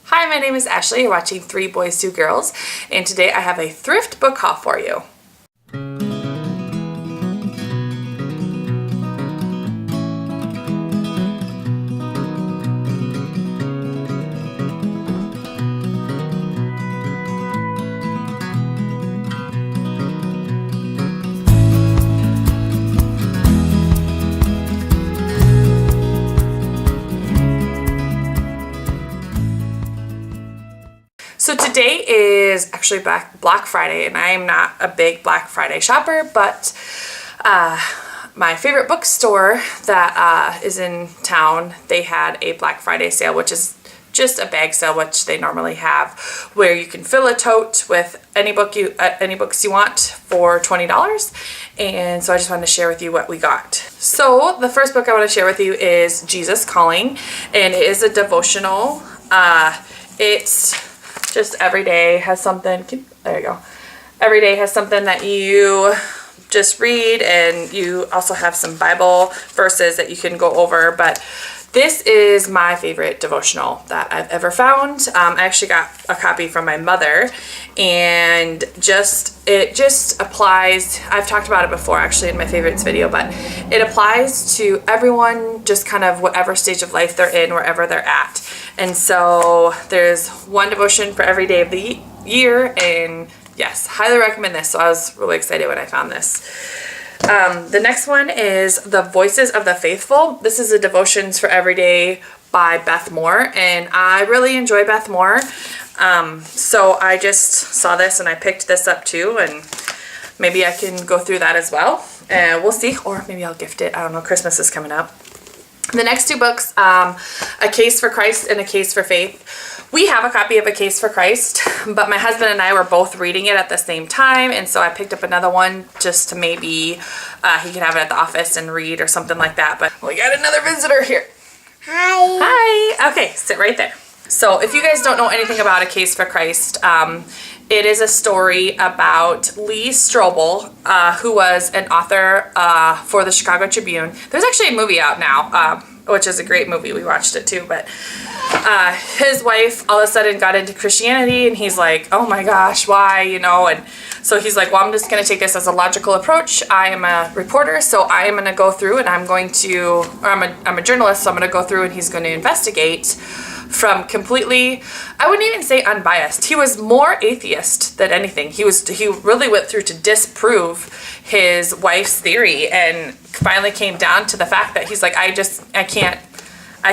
Hi, my name is Ashley. You're watching 3 Boys, 2 Girls, and today I have a thrift book haul for you. So today is actually Black Friday, and I am not a big Black Friday shopper, but my favorite bookstore that is in town, they had a Black Friday sale, which is just a bag sale, which they normally have, where you can fill a tote with any books you want for $20. And so I just wanted to share with you what we got. So the first book I want to share with you is Jesus Calling, and it is a devotional. It's just every day has something, there you go. Every day has something that you just read, and you also have some Bible verses that you can go over, but this is my favorite devotional that I've ever found. I actually got a copy from my mother, and it just applies. I've talked about it before actually in my favorites video, but it applies to everyone, just kind of whatever stage of life they're in, wherever they're at. And so there's one devotion for every day of the year, and yes, highly recommend this. So I was really excited when I found this. The next one is The Voices of the Faithful. This is a devotions for every day by Beth Moore, and I really enjoy Beth Moore. So I just saw this and I picked this up too, and maybe I can go through that as well. We'll see, or maybe I'll gift it. I don't know, Christmas is coming up. The next 2 books, A Case for Christ and A Case for Faith. We have a copy of A Case for Christ, but my husband and I were both reading it at the same time, and so I picked up another one just to maybe he could have it at the office and read or something like that. But we got another visitor here. Hi. Hi. Okay, sit right there. So if you guys don't know anything about A Case for Christ, it is a story about Lee Strobel, who was an author for the Chicago Tribune. There's actually a movie out now, which is a great movie. We watched it too, but his wife all of a sudden got into Christianity, and he's like, oh my gosh, why, and so he's like, well, I'm just going to take this as a logical approach. I am a reporter, so I am going to go through and I'm a journalist, so I'm going to go through, and he's going to investigate from completely, I wouldn't even say unbiased. He was more atheist than anything. He really went through to disprove his wife's theory, and finally came down to the fact that he's like, I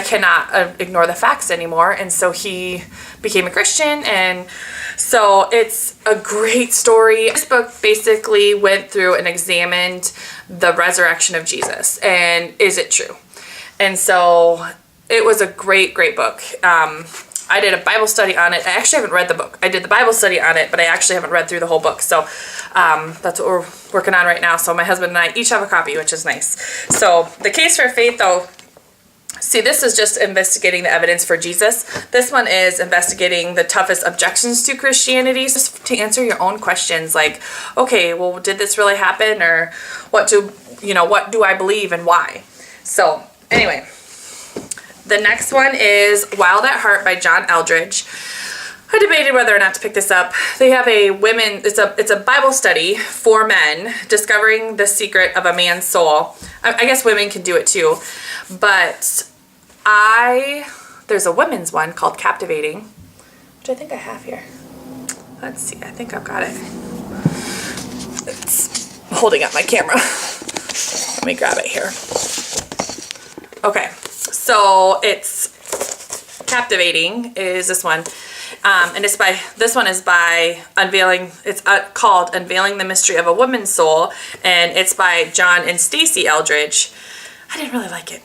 cannot ignore the facts anymore. And so he became a Christian, and so it's a great story. This book basically went through and examined the resurrection of Jesus, and is it true? And so it was a great book. I did a Bible study on it. I actually haven't read the book. I did the Bible study on it, but I actually haven't read through the whole book. So that's what we're working on right now. So my husband and I each have a copy, which is nice. So The Case for Faith, though, see, this is just investigating the evidence for Jesus. This one is investigating the toughest objections to Christianity, just to answer your own questions, like, okay, well, did this really happen, or what do I believe and why? So anyway, the next one is Wild at Heart by John Eldredge. I debated whether or not to pick this up. They have it's a Bible study for men, discovering the secret of a man's soul. I guess women can do it too, but there's a women's one called Captivating, which I think I have here. Let's see, I think I've got it. It's holding up my camera. Let me grab it here. Okay, so it's Captivating is this one. And this one is by it's called Unveiling the Mystery of a Woman's Soul, and it's by John and Stacy Eldredge. I didn't really like it.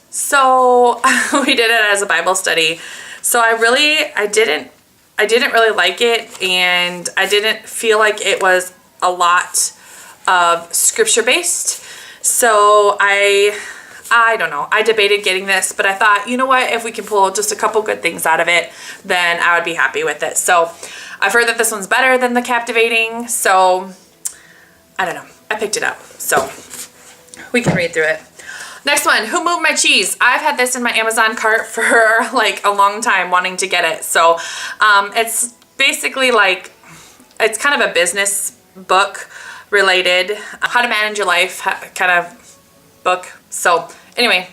So we did it as a Bible study. So I didn't really like it, and I didn't feel like it was a lot of scripture based. So I don't know. I debated getting this, but I thought, you know what? If we can pull just a couple good things out of it, then I would be happy with it. So I've heard that this one's better than the Captivating. So I don't know. I picked it up. So we can read through it. Next one, Who Moved My Cheese? I've had this in my Amazon cart for like a long time wanting to get it. So it's basically like, it's kind of a business book related, how to manage your life kind of book. So anyway,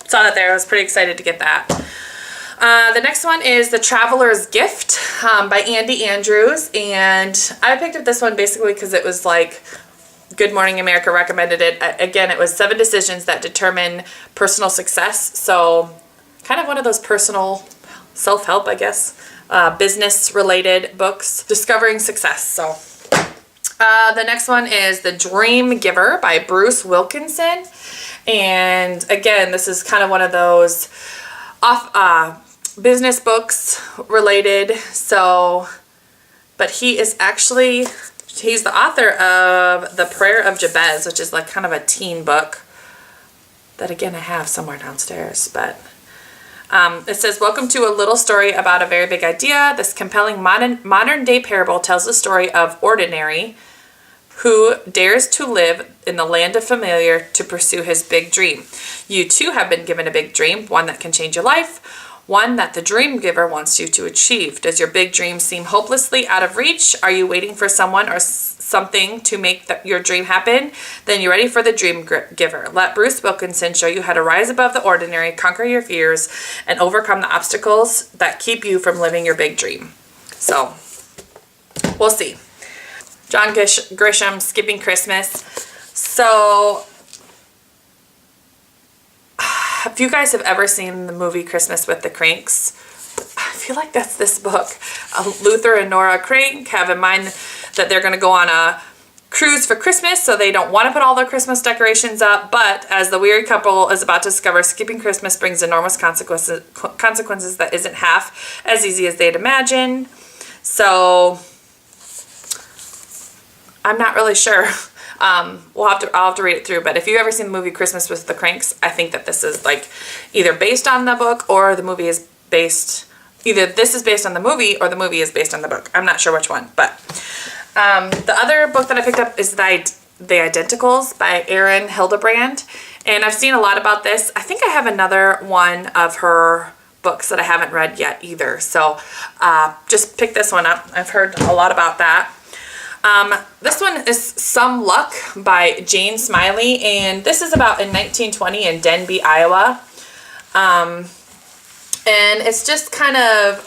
saw that there. I was pretty excited to get that. The next one is The Traveler's Gift by Andy Andrews. And I picked up this one basically because it was like, Good Morning America recommended it. Again, it was 7 decisions that determine personal success. So kind of one of those personal self-help, I guess, business related books, discovering success. So the next one is The Dream Giver by Bruce Wilkinson. And again, this is kind of one of those business books related. So, but he is actually, he's the author of The Prayer of Jabez, which is like kind of a teen book that again I have somewhere downstairs. But it says, welcome to a little story about a very big idea. This compelling modern day parable tells the story of Ordinary, who dares to live in the land of familiar to pursue his big dream. You too have been given a big dream, one that can change your life, one that the dream giver wants you to achieve. Does your big dream seem hopelessly out of reach? Are you waiting for someone or something to make your dream happen? Then you're ready for the dream giver. Let Bruce Wilkinson show you how to rise above the ordinary, conquer your fears, and overcome the obstacles that keep you from living your big dream. So, we'll see. John Grisham, Skipping Christmas. So, if you guys have ever seen the movie Christmas with the Cranks, I feel like that's this book. Luther and Nora Crank have in mind that they're going to go on a cruise for Christmas, so they don't want to put all their Christmas decorations up, but as the weary couple is about to discover, skipping Christmas brings enormous consequences that isn't half as easy as they'd imagine. So, I'm not really sure. I'll have to read it through, but if you've ever seen the movie Christmas with the Cranks, I think that this is like either based on the book or the movie is based, either this is based on the movie or the movie is based on the book. I'm not sure which one, but the other book that I picked up is The Identicals by Erin Hildebrand, and I've seen a lot about this. I think I have another one of her books that I haven't read yet either, so just pick this one up. I've heard a lot about that. This one is Some Luck by Jane Smiley, and this is about in 1920 in Denby, Iowa. And it's just kind of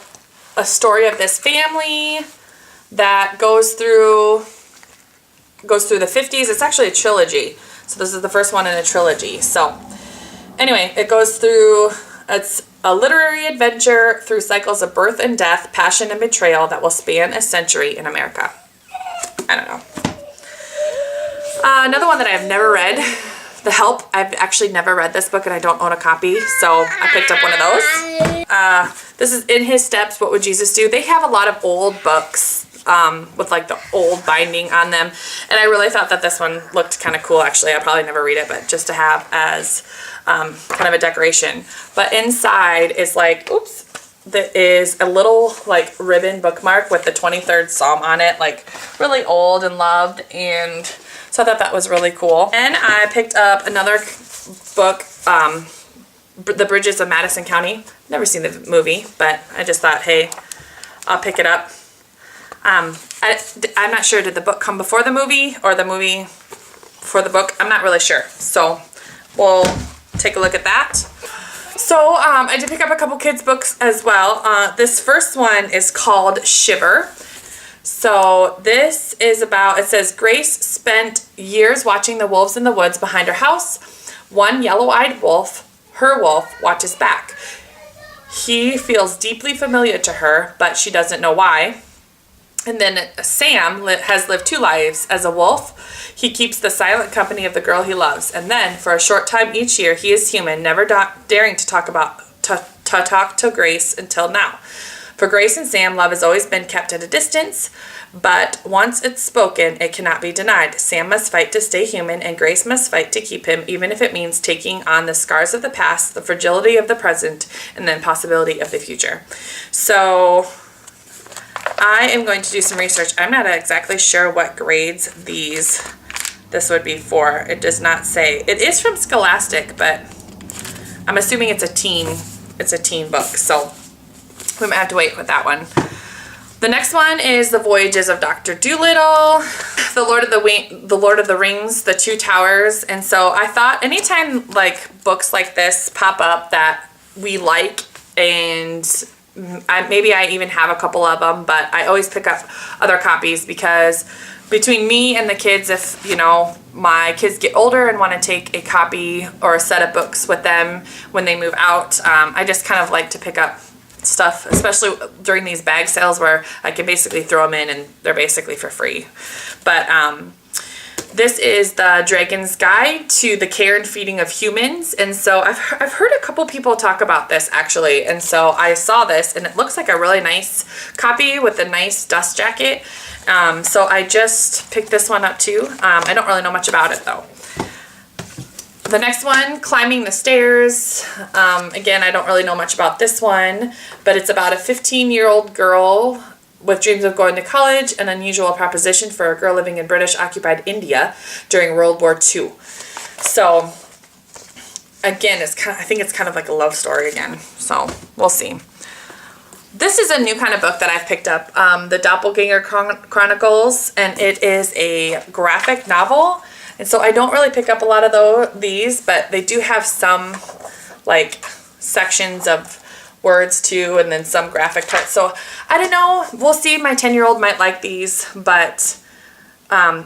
a story of this family that goes through the 50s. It's actually a trilogy. So this is the first one in a trilogy. So anyway, it goes through, it's a literary adventure through cycles of birth and death, passion and betrayal that will span a century in America. I don't know. Another one that I've never read, The Help. I've actually never read this book and I don't own a copy, so I picked up one of those. This is In His Steps, What Would Jesus Do? They have a lot of old books with like the old binding on them, and I really thought that this one looked kind of cool. Actually, I'll probably never read it, but just to have as kind of a decoration. But inside is like, oops, there is a little like ribbon bookmark with the 23rd Psalm on it, like really old and loved, and so I thought that was really cool. And I picked up another book, The Bridges of Madison County. Never seen the movie, but I just thought, hey, I'll pick it up. I'm not sure, did the book come before the movie or the movie before the book? I'm not really sure, so we'll take a look at that. So I did pick up a couple kids books as well. This first one is called Shiver. So this is about, it says, Grace spent years watching the wolves in the woods behind her house. One yellow-eyed wolf, her wolf, watches back. He feels deeply familiar to her, but she doesn't know why. And then Sam has lived 2 lives as a wolf. He keeps the silent company of the girl he loves. And then, for a short time each year, he is human, never daring to talk to Grace until now. For Grace and Sam, love has always been kept at a distance, but once it's spoken, it cannot be denied. Sam must fight to stay human, and Grace must fight to keep him, even if it means taking on the scars of the past, the fragility of the present, and the impossibility of the future. So I am going to do some research. I'm not exactly sure what grades these this would be for. It does not say. It is from Scholastic, but I'm assuming it's a teen book, so we might have to wait with that one. The next one is The Voyages of Dr. Dolittle, The Lord of the Rings, The Two Towers. And so I thought anytime like books like this pop up that we like, and maybe I even have a couple of them, but I always pick up other copies because between me and the kids, if you know my kids get older and want to take a copy or a set of books with them when they move out, I just kind of like to pick up stuff, especially during these bag sales where I can basically throw them in and they're basically for free. But this is the Dragon's Guide to the Care and Feeding of Humans. And so I've heard a couple people talk about this actually. And so I saw this and it looks like a really nice copy with a nice dust jacket. So I just picked this one up too. I don't really know much about it though. The next one, Climbing the Stairs. Again, I don't really know much about this one, but it's about a 15-year-old girl with dreams of going to college, an unusual proposition for a girl living in British-occupied India during World War II. So, again, I think it's kind of like a love story again. So, we'll see. This is a new kind of book that I've picked up, The Doppelganger Chronicles, and it is a graphic novel. And so I don't really pick up a lot of these, but they do have some like sections of words too, and then some graphic parts. So I don't know. We'll see. My 10-year-old might like these, but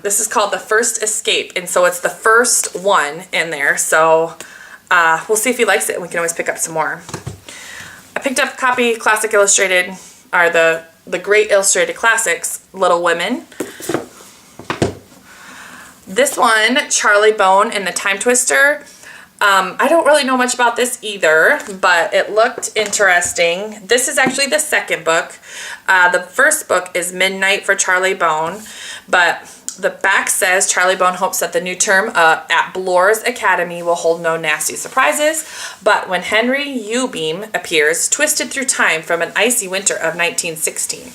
this is called The First Escape, and so it's the first one in there. So we'll see if he likes it, and we can always pick up some more. I picked up a copy, Classic Illustrated, or the Great Illustrated Classics, Little Women. This one, Charlie Bone and the Time Twister. I don't really know much about this either, but it looked interesting. This is actually the second book. The first book is Midnight for Charlie Bone, but the back says Charlie Bone hopes that the new term at Bloor's Academy will hold no nasty surprises, but when Henry Ubeam appears, twisted through time from an icy winter of 1916.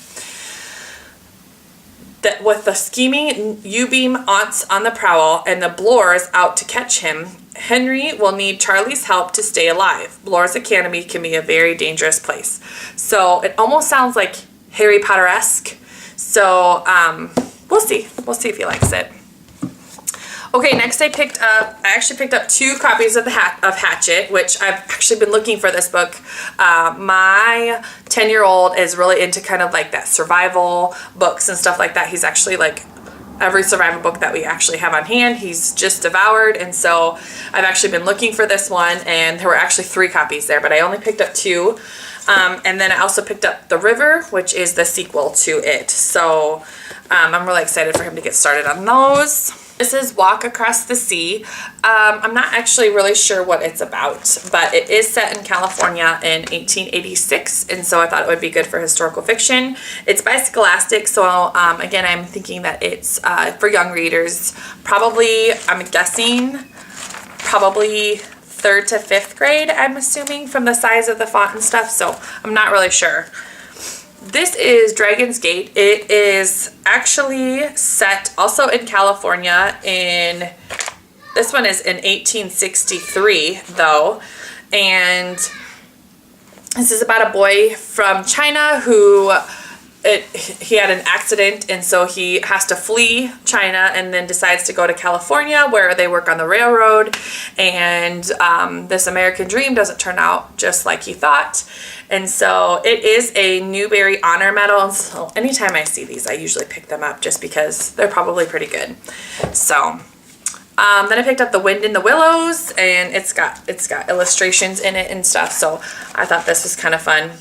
That with the scheming Ubeam aunts on the prowl and the Bloors out to catch him, Henry will need Charlie's help to stay alive. Bloor's Academy can be a very dangerous place. So it almost sounds like Harry Potter-esque. So we'll see. We'll see if he likes it. Okay, next I actually picked up 2 copies of Hatchet, which I've actually been looking for this book. My 10-year-old is really into kind of like that survival books and stuff like that. He's actually like every survival book that we actually have on hand, he's just devoured. And so I've actually been looking for this one, and there were actually 3 copies there, but I only picked up 2. And then I also picked up The River, which is the sequel to it. So I'm really excited for him to get started on those. This is Walk Across the Sea. I'm not actually really sure what it's about, but it is set in California in 1886, and so I thought it would be good for historical fiction. It's by Scholastic, so again, I'm thinking that it's for young readers. Probably, I'm guessing, probably 3rd to 5th grade, I'm assuming, from the size of the font and stuff, so I'm not really sure. This is Dragon's Gate. It is actually set also in California this one is in 1863 though, and this is about a boy from China who he had an accident, and so he has to flee China and then decides to go to California where they work on the railroad, and this American dream doesn't turn out just like he thought. And so it is a Newbery Honor Medal, and so anytime I see these I usually pick them up just because they're probably pretty good. So then I picked up The Wind in the Willows, and it's got illustrations in it and stuff, so I thought this was kind of fun.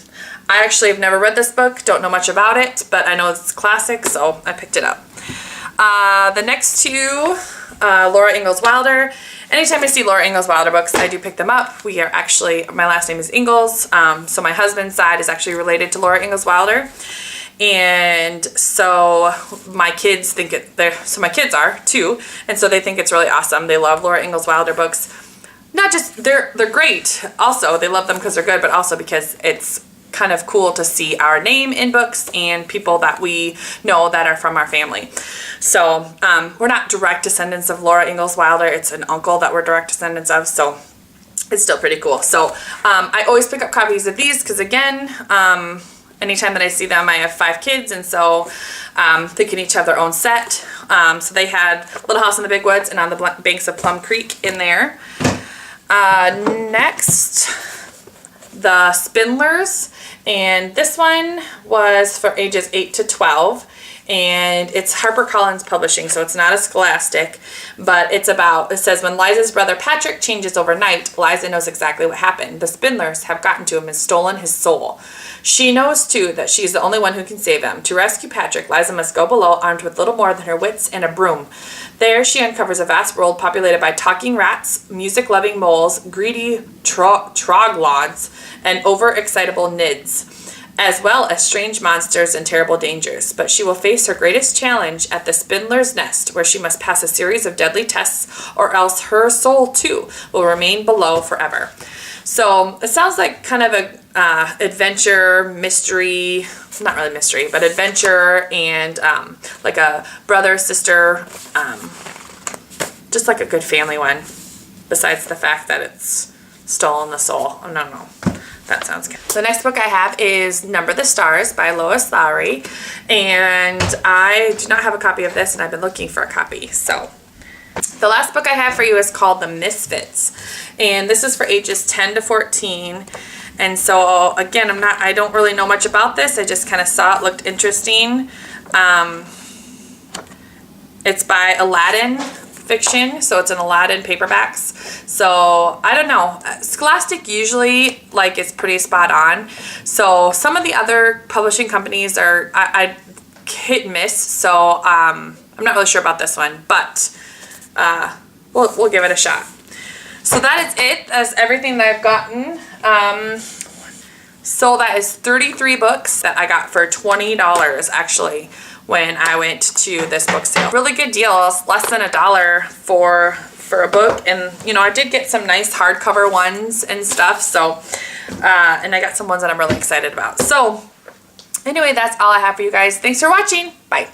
I actually have never read this book, don't know much about it, but I know it's classic, so I picked it up. The next 2, Laura Ingalls Wilder. Anytime I see Laura Ingalls Wilder books, I do pick them up. My last name is Ingalls, so my husband's side is actually related to Laura Ingalls Wilder. And so my kids my kids are too, and so they think it's really awesome. They love Laura Ingalls Wilder books. Not just, they're great also. They love them because they're good, but also because it's kind of cool to see our name in books and people that we know that are from our family. So we're not direct descendants of Laura Ingalls Wilder. It's an uncle that we're direct descendants of, so it's still pretty cool. So I always pick up copies of these because, again, anytime that I see them, I have 5 kids, and so they can each have their own set. So they had Little House in the Big Woods and On the Banks of Plum Creek in there. Next, the Spindlers, and this one was for ages 8 to 12, and it's HarperCollins Publishing, so it's not a Scholastic, but it says, when Liza's brother Patrick changes overnight, Liza knows exactly what happened. The Spindlers have gotten to him and stolen his soul. She knows, too, that she's the only one who can save him. To rescue Patrick, Liza must go below, armed with little more than her wits and a broom. There, she uncovers a vast world populated by talking rats, music-loving moles, greedy troglodytes, and overexcitable nids, as well as strange monsters and terrible dangers. But she will face her greatest challenge at the Spindler's Nest, where she must pass a series of deadly tests, or else her soul, too, will remain below forever. So it sounds like kind of a adventure, mystery, not really mystery, but adventure, and like a brother, sister, just like a good family one, besides the fact that it's stolen the soul. Oh, no. That sounds good. The next book I have is Number the Stars by Lois Lowry, and I do not have a copy of this, and I've been looking for a copy. So the last book I have for you is called The Misfits, and this is for ages 10 to 14. And so again, I don't really know much about this. I just kind of saw it looked interesting. It's by Aladdin Fiction, so it's an Aladdin paperbacks. So I don't know. Scholastic usually is pretty spot on. So some of the other publishing companies are I hit and miss. So I'm not really sure about this one, but we'll give it a shot. So that is it. That's everything that I've gotten. So that is 33 books that I got for $20 actually when I went to this book sale. Really good deals, less than $1 for a book. And I did get some nice hardcover ones and stuff. So and I got some ones that I'm really excited about. So anyway, that's all I have for you guys. Thanks for watching. Bye.